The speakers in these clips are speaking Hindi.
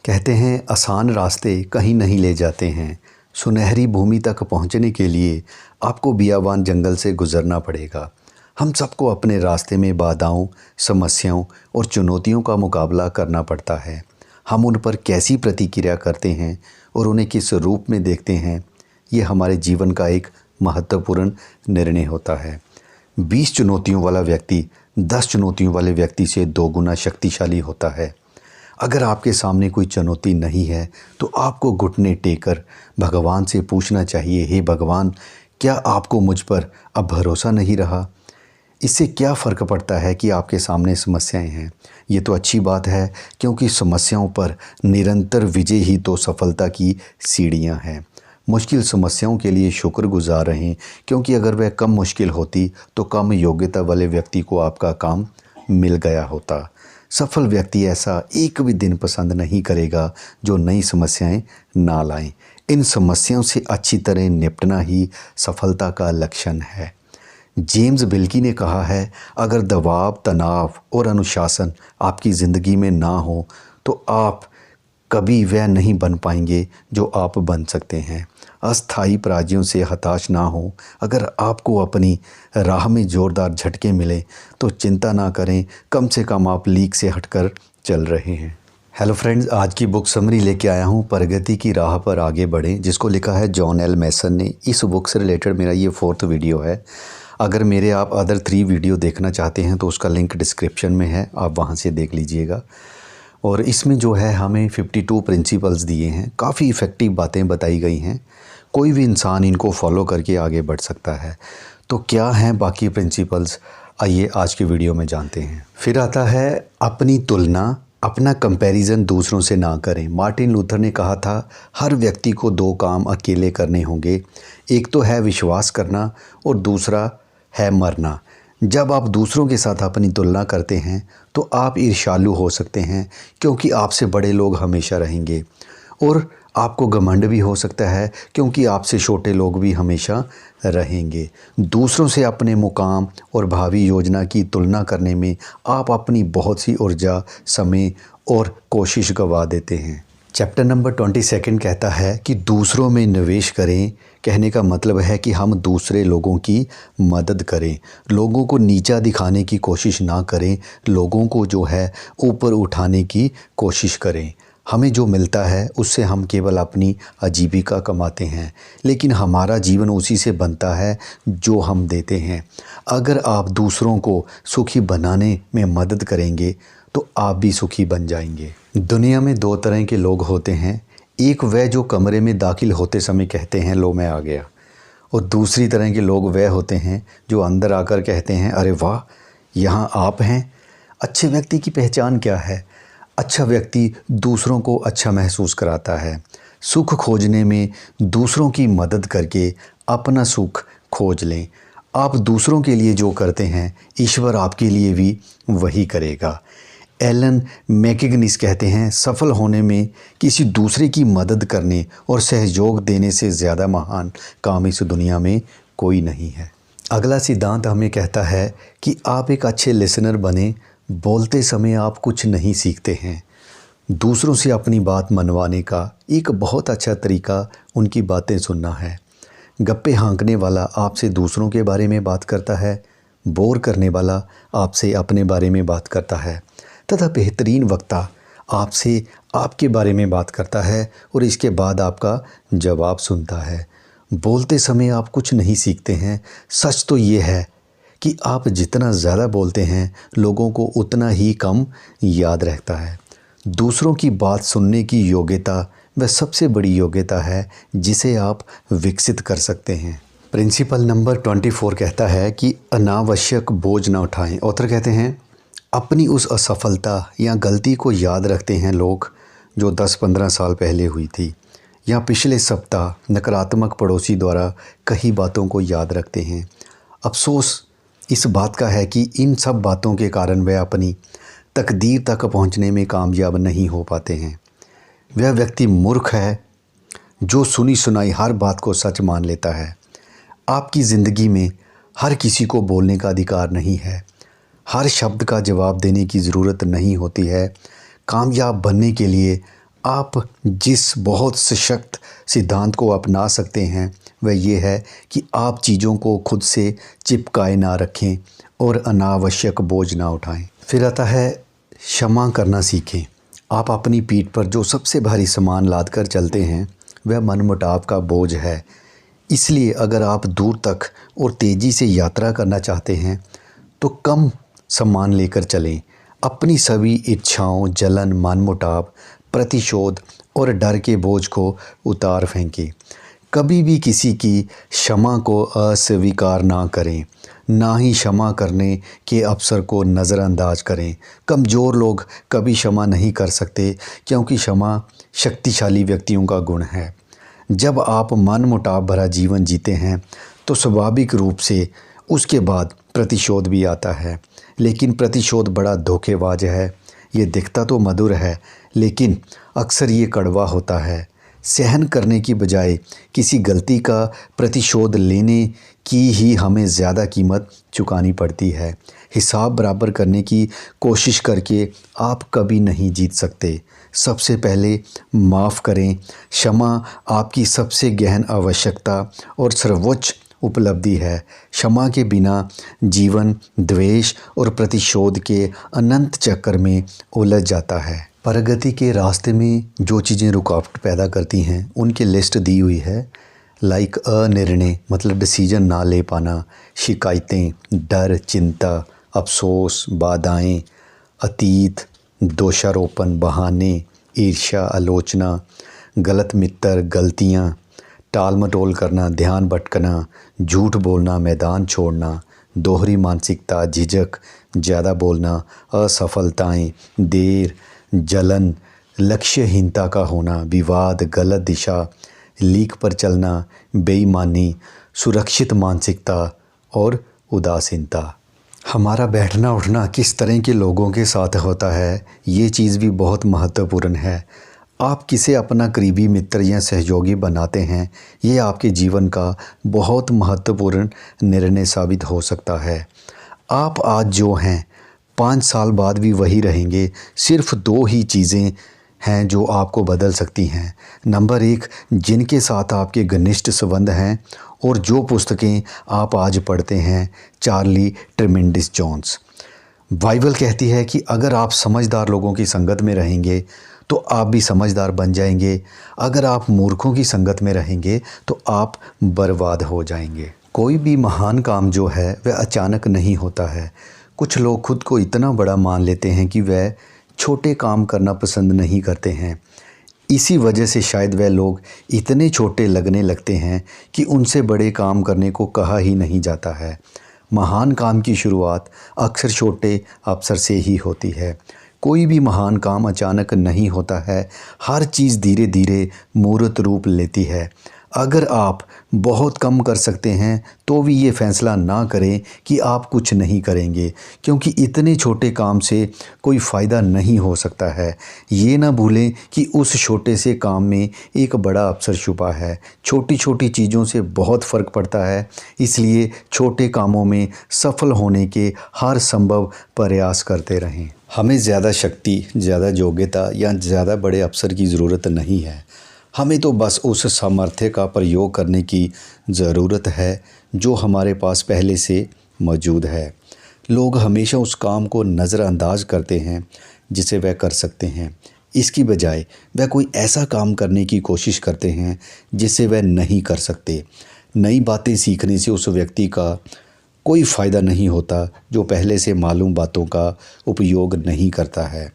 कहते हैं आसान रास्ते कहीं नहीं ले जाते हैं। सुनहरी भूमि तक पहुंचने के लिए आपको बियाबान जंगल से गुजरना पड़ेगा। हम सबको अपने रास्ते में बाधाओं, समस्याओं और चुनौतियों का मुकाबला करना पड़ता है। हम उन पर कैसी प्रतिक्रिया करते हैं और उन्हें किस रूप में देखते हैं, ये हमारे जीवन का एक महत्वपूर्ण निर्णय होता है। 20 चुनौतियों वाला व्यक्ति 10 चुनौतियों वाले व्यक्ति से 2 गुना शक्तिशाली होता है। अगर आपके सामने कोई चुनौती नहीं है तो आपको घुटने टेक कर भगवान से पूछना चाहिए, हे भगवान, क्या आपको मुझ पर अब भरोसा नहीं रहा? इससे क्या फ़र्क पड़ता है कि आपके सामने समस्याएं हैं? ये तो अच्छी बात है, क्योंकि समस्याओं पर निरंतर विजय ही तो सफलता की सीढ़ियां हैं। मुश्किल समस्याओं के लिए शुक्रगुजार रहें, क्योंकि अगर वह कम मुश्किल होती तो कम योग्यता वाले व्यक्ति को आपका काम मिल गया होता। सफल व्यक्ति ऐसा एक भी दिन पसंद नहीं करेगा जो नई समस्याएं ना लाएं। इन समस्याओं से अच्छी तरह निपटना ही सफलता का लक्षण है। जेम्स बिल्की ने कहा है, अगर दबाव, तनाव और अनुशासन आपकी ज़िंदगी में ना हो तो आप कभी वह नहीं बन पाएंगे जो आप बन सकते हैं। अस्थायी पराजयों से हताश ना हो। अगर आपको अपनी राह में ज़ोरदार झटके मिले तो चिंता ना करें, कम से कम आप लीक से हटकर चल रहे हैं। हेलो फ्रेंड्स, आज की बुक समरी लेके आया हूँ, प्रगति की राह पर आगे बढ़ें, जिसको लिखा है जॉन एल मैसन ने। इस बुक से रिलेटेड मेरा ये 4th वीडियो है। अगर मेरे आप अदर 3 वीडियो देखना चाहते हैं तो उसका लिंक डिस्क्रिप्शन में है, आप वहाँ से देख लीजिएगा। और इसमें जो है हमें 52 प्रिंसिपल्स दिए हैं। काफ़ी इफ़ेक्टिव बातें बताई गई हैं। कोई भी इंसान इनको फॉलो करके आगे बढ़ सकता है। तो क्या हैं बाकी प्रिंसिपल्स, आइए आज की वीडियो में जानते हैं। फिर आता है अपनी तुलना, अपना कंपैरिजन दूसरों से ना करें। मार्टिन लूथर ने कहा था, हर व्यक्ति को 2 काम अकेले करने होंगे। एक तो है विश्वास करना और दूसरा है मरना। जब आप दूसरों के साथ अपनी तुलना करते हैं तो आप ईर्ष्यालु हो सकते हैं, क्योंकि आपसे बड़े लोग हमेशा रहेंगे। और आपको घमंड भी हो सकता है, क्योंकि आपसे छोटे लोग भी हमेशा रहेंगे। दूसरों से अपने मुकाम और भावी योजना की तुलना करने में आप अपनी बहुत सी ऊर्जा, समय और कोशिश गंवा देते हैं। चैप्टर नंबर 22 कहता है कि दूसरों में निवेश करें। कहने का मतलब है कि हम दूसरे लोगों की मदद करें, लोगों को नीचा दिखाने की कोशिश ना करें, लोगों को जो है ऊपर उठाने की कोशिश करें। हमें जो मिलता है उससे हम केवल अपनी आजीविका कमाते हैं, लेकिन हमारा जीवन उसी से बनता है जो हम देते हैं। अगर आप दूसरों को सुखी बनाने में मदद करेंगे तो आप भी सुखी बन जाएंगे। दुनिया में 2 तरह के लोग होते हैं। एक वह जो कमरे में दाखिल होते समय कहते हैं, लो मैं आ गया। और दूसरी तरह के लोग वह होते हैं जो अंदर आकर कहते हैं, अरे वाह, यहाँ आप हैं। अच्छे व्यक्ति की पहचान क्या है? अच्छा व्यक्ति दूसरों को अच्छा महसूस कराता है। सुख खोजने में दूसरों की मदद करके अपना सुख खोज लें। आप दूसरों के लिए जो करते हैं, ईश्वर आपके लिए भी वही करेगा। एलन मैकिगनिस कहते हैं, सफल होने में किसी दूसरे की मदद करने और सहयोग देने से ज़्यादा महान काम इस दुनिया में कोई नहीं है। अगला सिद्धांत हमें कहता है कि आप एक अच्छे लिसनर बने। बोलते समय आप कुछ नहीं सीखते हैं। दूसरों से अपनी बात मनवाने का एक बहुत अच्छा तरीका उनकी बातें सुनना है। गप्पे हाँकने वाला आपसे दूसरों के बारे में बात करता है, बोर करने वाला आपसे अपने बारे में बात करता है, तथा बेहतरीन वक्ता आपसे आपके बारे में बात करता है और इसके बाद आपका जवाब सुनता है। बोलते समय आप कुछ नहीं सीखते हैं। सच तो ये है कि आप जितना ज़्यादा बोलते हैं, लोगों को उतना ही कम याद रहता है। दूसरों की बात सुनने की योग्यता वह सबसे बड़ी योग्यता है जिसे आप विकसित कर सकते हैं। प्रिंसिपल नंबर 24 कहता है कि अनावश्यक बोझ ना उठाएं। ऑथर कहते हैं, अपनी उस असफलता या गलती को याद रखते हैं लोग जो 10-15 साल पहले हुई थी, या पिछले सप्ताह नकारात्मक पड़ोसी द्वारा कही बातों को याद रखते हैं। अफसोस इस बात का है कि इन सब बातों के कारण वह अपनी तकदीर तक पहुंचने में कामयाब नहीं हो पाते हैं। वह व्यक्ति मूर्ख है जो सुनी सुनाई हर बात को सच मान लेता है। आपकी ज़िंदगी में हर किसी को बोलने का अधिकार नहीं है। हर शब्द का जवाब देने की ज़रूरत नहीं होती है। कामयाब बनने के लिए आप जिस बहुत सशक्त सिद्धांत को अपना सकते हैं वह ये है कि आप चीज़ों को खुद से चिपकाए ना रखें और अनावश्यक बोझ ना उठाएं। फिर आता है क्षमा करना सीखें। आप अपनी पीठ पर जो सबसे भारी सामान लाद कर चलते हैं वह मनमुटाव का बोझ है। इसलिए अगर आप दूर तक और तेज़ी से यात्रा करना चाहते हैं तो कम सामान लेकर चलें। अपनी सभी इच्छाओं, जलन, मनमुटाव, प्रतिशोध और डर के बोझ को उतार फेंकें। कभी भी किसी की क्षमा को अस्वीकार ना करें, ना ही क्षमा करने के अवसर को नज़रअंदाज करें। कमज़ोर लोग कभी क्षमा नहीं कर सकते क्योंकि क्षमा शक्तिशाली व्यक्तियों का गुण है। जब आप मनमुटाव भरा जीवन जीते हैं तो स्वाभाविक रूप से उसके बाद प्रतिशोध भी आता है, लेकिन प्रतिशोध बड़ा धोखेबाज है। ये दिखता तो मधुर है लेकिन अक्सर ये कड़वा होता है। सहन करने की बजाय किसी गलती का प्रतिशोध लेने की ही हमें ज़्यादा कीमत चुकानी पड़ती है। हिसाब बराबर करने की कोशिश करके आप कभी नहीं जीत सकते। सबसे पहले माफ़ करें। क्षमा आपकी सबसे गहन आवश्यकता और सर्वोच्च उपलब्धि है। क्षमा के बिना जीवन द्वेष और प्रतिशोध के अनंत चक्र में उलझ जाता है। प्रगति के रास्ते में जो चीज़ें रुकावट पैदा करती हैं उनकी लिस्ट दी हुई है। लाइक अनिर्णय मतलब डिसीजन ना ले पाना, शिकायतें, डर, चिंता, अफसोस, बाधाएं, अतीत, दोषारोपण, बहाने, ईर्ष्या, आलोचना, गलत मित्र, गलतियां, टाल मटोल करना, ध्यान भटकना, झूठ बोलना, मैदान छोड़ना, दोहरी मानसिकता, झिझक, ज़्यादा बोलना, असफलताएं, देर, जलन, लक्ष्यहीनता का होना, विवाद, गलत दिशा, लीक पर चलना, बेईमानी, सुरक्षित मानसिकता और उदासीनता। हमारा बैठना उठना किस तरह के लोगों के साथ होता है ये चीज़ भी बहुत महत्वपूर्ण है। आप किसे अपना करीबी मित्र या सहयोगी बनाते हैं ये आपके जीवन का बहुत महत्वपूर्ण निर्णय साबित हो सकता है। आप आज जो हैं 5 साल बाद भी वही रहेंगे। सिर्फ 2 ही चीज़ें हैं जो आपको बदल सकती हैं। नंबर 1, जिनके साथ आपके घनिष्ठ संबंध हैं और जो पुस्तकें आप आज पढ़ते हैं। Charlie ट्रेमेंडिस Jones. बाइबल कहती है कि अगर आप समझदार लोगों की संगत में रहेंगे तो आप भी समझदार बन जाएंगे। अगर आप मूर्खों की संगत में रहेंगे तो आप बर्बाद हो जाएंगे। कोई भी महान काम जो है वह अचानक नहीं होता है। कुछ लोग खुद को इतना बड़ा मान लेते हैं कि वह छोटे काम करना पसंद नहीं करते हैं। इसी वजह से शायद वह लोग इतने छोटे लगने लगते हैं कि उनसे बड़े काम करने को कहा ही नहीं जाता है। महान काम की शुरुआत अक्सर छोटे अवसर से ही होती है। कोई भी महान काम अचानक नहीं होता है। हर चीज़ धीरे धीरे मूर्त रूप लेती है। अगर आप बहुत कम कर सकते हैं तो भी ये फैसला ना करें कि आप कुछ नहीं करेंगे, क्योंकि इतने छोटे काम से कोई फ़ायदा नहीं हो सकता है। ये ना भूलें कि उस छोटे से काम में एक बड़ा अवसर छुपा है। छोटी छोटी चीज़ों से बहुत फ़र्क पड़ता है, इसलिए छोटे कामों में सफल होने के हर संभव प्रयास करते रहें। हमें ज़्यादा शक्ति, ज़्यादा योग्यता या ज़्यादा बड़े अवसर की ज़रूरत नहीं है। हमें तो बस उस सामर्थ्य का प्रयोग करने की ज़रूरत है जो हमारे पास पहले से मौजूद है। लोग हमेशा उस काम को नज़रअंदाज करते हैं जिसे वह कर सकते हैं। इसकी बजाय वह कोई ऐसा काम करने की कोशिश करते हैं जिसे वह नहीं कर सकते। नई बातें सीखने से उस व्यक्ति का कोई फ़ायदा नहीं होता जो पहले से मालूम बातों का उपयोग नहीं करता है।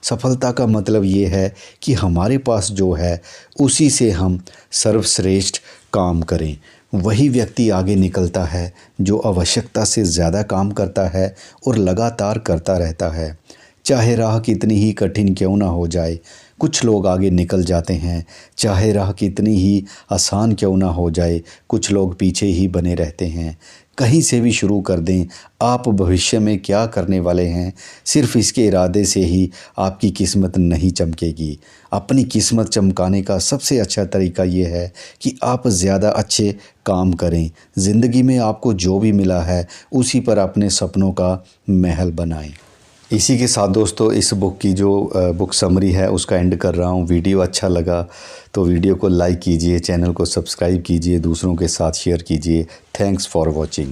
सफलता का मतलब ये है कि हमारे पास जो है उसी से हम सर्वश्रेष्ठ काम करें। वही व्यक्ति आगे निकलता है जो आवश्यकता से ज़्यादा काम करता है और लगातार करता रहता है, चाहे राह कितनी ही कठिन क्यों ना हो जाए। कुछ लोग आगे निकल जाते हैं, चाहे राह कितनी ही आसान क्यों ना हो जाए। कुछ लोग पीछे ही बने रहते हैं। कहीं से भी शुरू कर दें। आप भविष्य में क्या करने वाले हैं, सिर्फ इसके इरादे से ही आपकी किस्मत नहीं चमकेगी। अपनी किस्मत चमकाने का सबसे अच्छा तरीका ये है कि आप ज़्यादा अच्छे काम करें। ज़िंदगी में आपको जो भी मिला है उसी पर अपने सपनों का महल बनाएं। इसी के साथ दोस्तों इस बुक की जो बुक समरी है उसका एंड कर रहा हूँ। वीडियो अच्छा लगा तो वीडियो को लाइक कीजिए, चैनल को सब्सक्राइब कीजिए, दूसरों के साथ शेयर कीजिए। Thanks for watching.